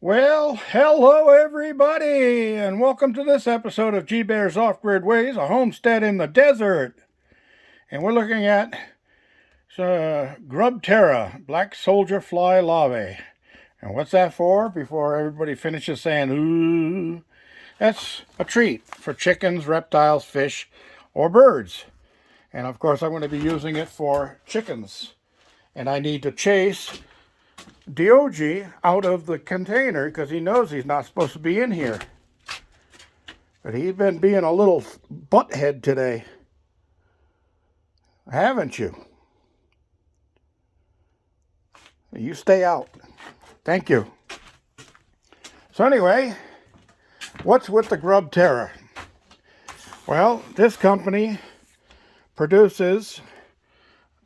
Well, hello everybody, and welcome to this episode of G Bear's Off-Grid Ways, a homestead in the desert. And we're looking at Grubterra, Black Soldier Fly Larvae. And what's that for? Before everybody finishes saying, ooh, that's a treat for chickens, reptiles, fish, or birds. And of course, I'm going to be using it for chickens. And I need to chase Diogi out of the container because he knows he's not supposed to be in here. But he's been being a little butthead today. Haven't you? You stay out. Thank you. So anyway, what's with the Grubterra? Well, this company produces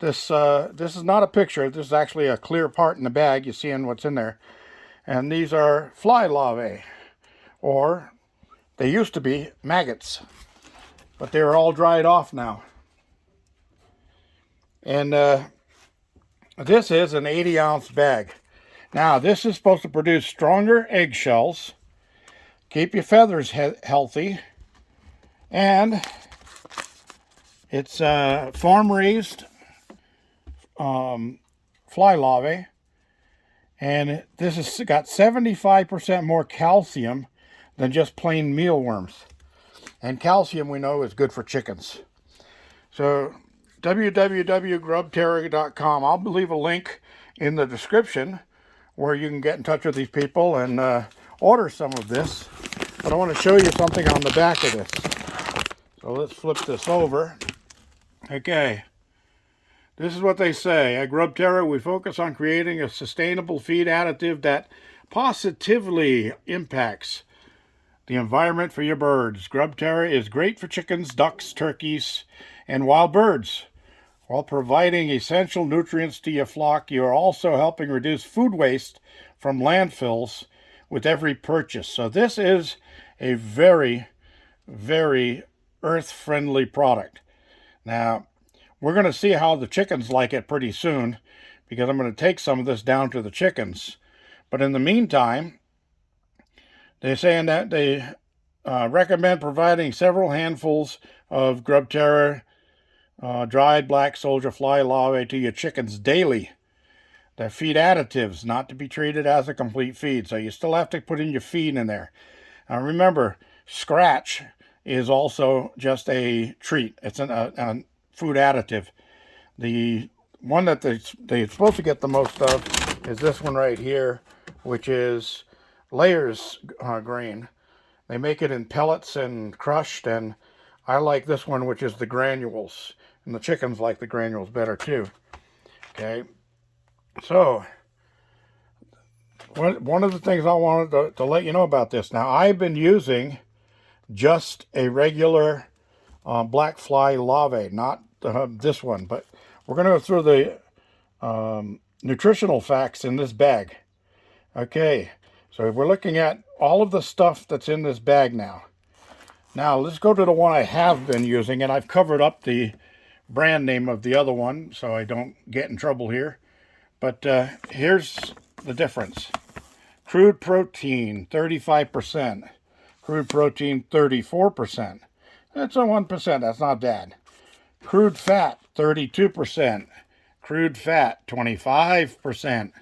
this. This is not a picture. This is actually a clear part in the bag. You seeing what's in there. And these are fly larvae, or they used to be maggots, but they're all dried off now. And this is an 80-ounce bag. Now, this is supposed to produce stronger eggshells, keep your feathers healthy, and it's farm-raised fly larvae, and this has got 75% more calcium than just plain mealworms. And calcium, we know, is good for chickens. So www.grubterra.com. I'll leave a link in the description where you can get in touch with these people and order some of this. But I want to show you something on the back of this. So let's flip this over. Okay. This is what they say. At Grubterra, we focus on creating a sustainable feed additive that positively impacts the environment for your birds. Grubterra is great for chickens, ducks, turkeys, and wild birds. While providing essential nutrients to your flock, you are also helping reduce food waste from landfills with every purchase. So this is a very, very earth-friendly product. Now, we're going to see how the chickens like it pretty soon, because I'm going to take some of this down to the chickens. But in the meantime, they're saying that they recommend providing several handfuls of Grubterra dried black soldier fly larvae to your chickens daily. They're feed additives, not to be treated as a complete feed. So you still have to put in your feed in there. Now remember, scratch is also just a treat. It's a food additive. The one that they're supposed to get the most of is this one right here, which is Layers grain. They make it in pellets and crushed, and I like this one, which is the granules. And the chickens like the granules better too. Okay, so one of the things I wanted to let you know about this. Now, I've been using just a regular black fly larvae, not this one, but we're going to go through the nutritional facts in this bag. Okay, so we're looking at all of the stuff that's in this bag now. Now, let's go to the one I have been using, and I've covered up the brand name of the other one so I don't get in trouble here. But here's the difference. Crude protein, 35%. Crude protein, 34%. That's a 1%. That's not bad. Crude fat, 32%. Crude fat, 25%.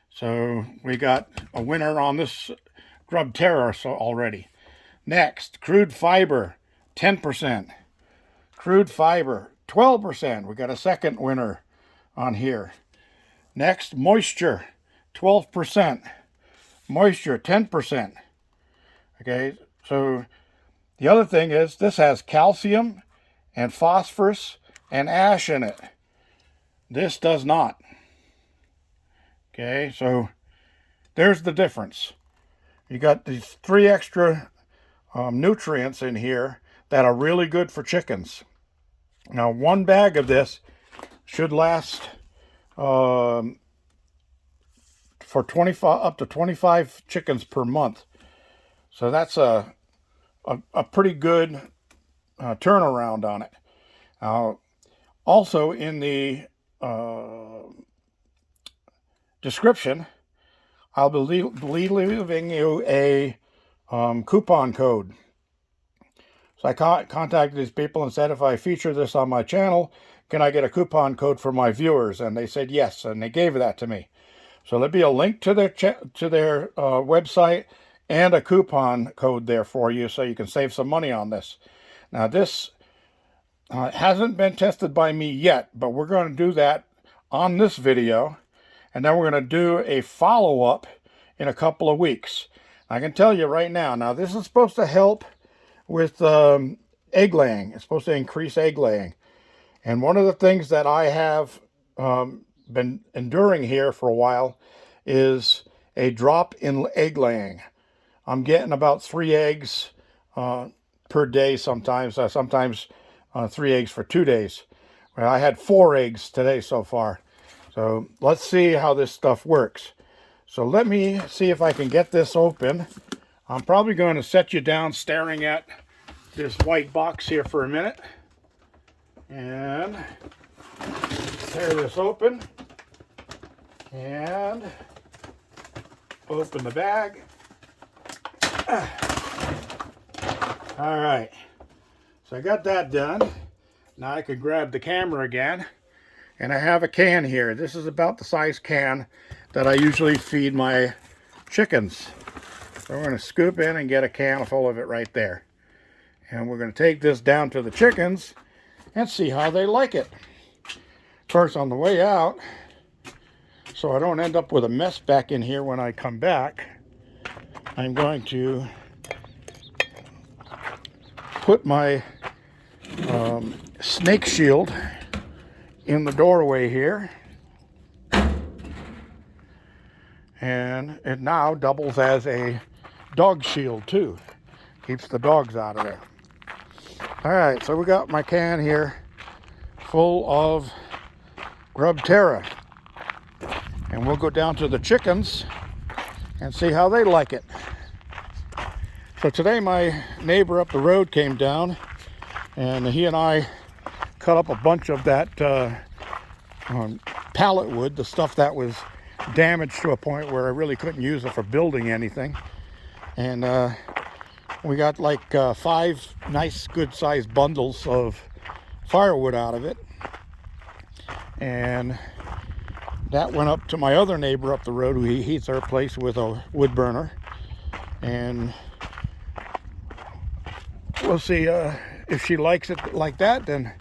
So we got a winner on this Grubterra already. Next, crude fiber, 10%. Crude fiber, 12%. We got a second winner on here. Next, moisture, 12%. Moisture, 10%. Okay, so the other thing is this has calcium and phosphorus and ash in it. This does not. Okay, so there's the difference. You got these 3 extra nutrients in here that are really good for chickens. Now, one bag of this should last for 25 up to 25 chickens per month. So that's a pretty good turnaround on it. Also, in the description, I'll be leaving you a coupon code. So I contacted these people and said, if I feature this on my channel, can I get a coupon code for my viewers? And they said yes, and they gave that to me. So there'll be a link to their website and a coupon code there for you, so you can save some money on this. Now this hasn't been tested by me yet, but we're going to do that on this video, and then we're going to do a follow-up in a couple of weeks. I can tell you right now, this is supposed to help with egg laying. It's supposed to increase egg laying. And one of the things that I have been enduring here for a while is a drop in egg laying. I'm getting about 3 eggs per day sometimes, sometimes 3 eggs for 2 days. Well, I had 4 eggs today so far. So let's see how this stuff works. So let me see if I can get this open. I'm probably going to set you down staring at this white box here for a minute. And tear this open. And open the bag. All right. So I got that done. Now I can grab the camera again. And I have a can here. This is about the size can that I usually feed my chickens. So we're going to scoop in and get a can full of it right there. And we're going to take this down to the chickens and see how they like it. First, on the way out, so I don't end up with a mess back in here when I come back, I'm going to put my snake shield in the doorway here. And it now doubles as a dog shield too. Keeps the dogs out of there. All right, so we got my can here full of Grub Terra. And we'll go down to the chickens and see how they like it. So today my neighbor up the road came down, and he and I cut up a bunch of that pallet wood, the stuff that was damaged to a point where I really couldn't use it for building anything. And we got like 5 nice good sized bundles of firewood out of it. And that went up to my other neighbor up the road, who heats her place with a wood burner. And we'll see if she likes it like that, then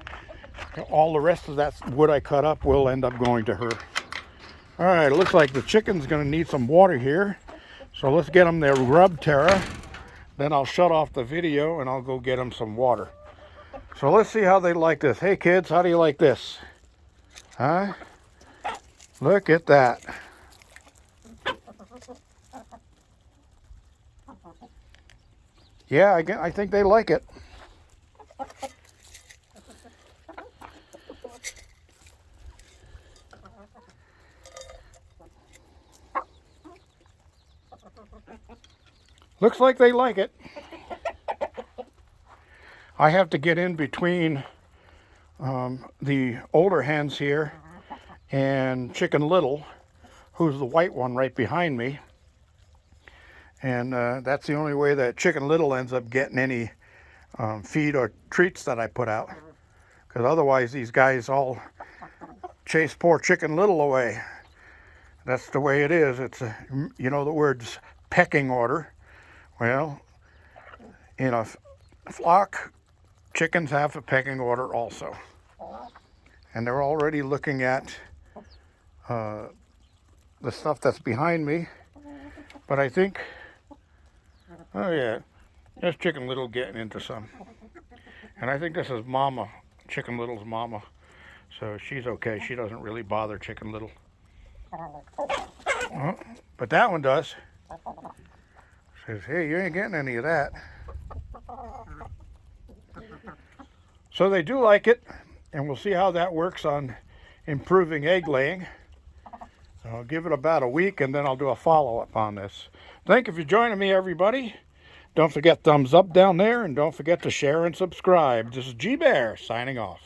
all the rest of that wood I cut up will end up going to her. All right, it looks like the chicken's going to need some water here. So let's get them their Grub Terra. Then I'll shut off the video and I'll go get them some water. So let's see how they like this. Hey kids, how do you like this? Huh? Look at that. Yeah, I think they like it. Looks like they like it. I have to get in between the older hens here and Chicken Little, who's the white one right behind me. And that's the only way that Chicken Little ends up getting any feed or treats that I put out. Because otherwise these guys all chase poor Chicken Little away. That's the way it is. It's, you know the words pecking order. Well, in a flock, chickens have a pecking order also. And they're already looking at the stuff that's behind me. But I think, oh yeah, there's Chicken Little getting into some. And I think this is Mama, Chicken Little's mama. So she's okay. She doesn't really bother Chicken Little. But that one does. Says, hey, you ain't getting any of that. So they do like it, and we'll see how that works on improving egg laying. So I'll give it about a week, and then I'll do a follow-up on this. Thank you for joining me, everybody. Don't forget thumbs up down there, and don't forget to share and subscribe. This is G Bear signing off.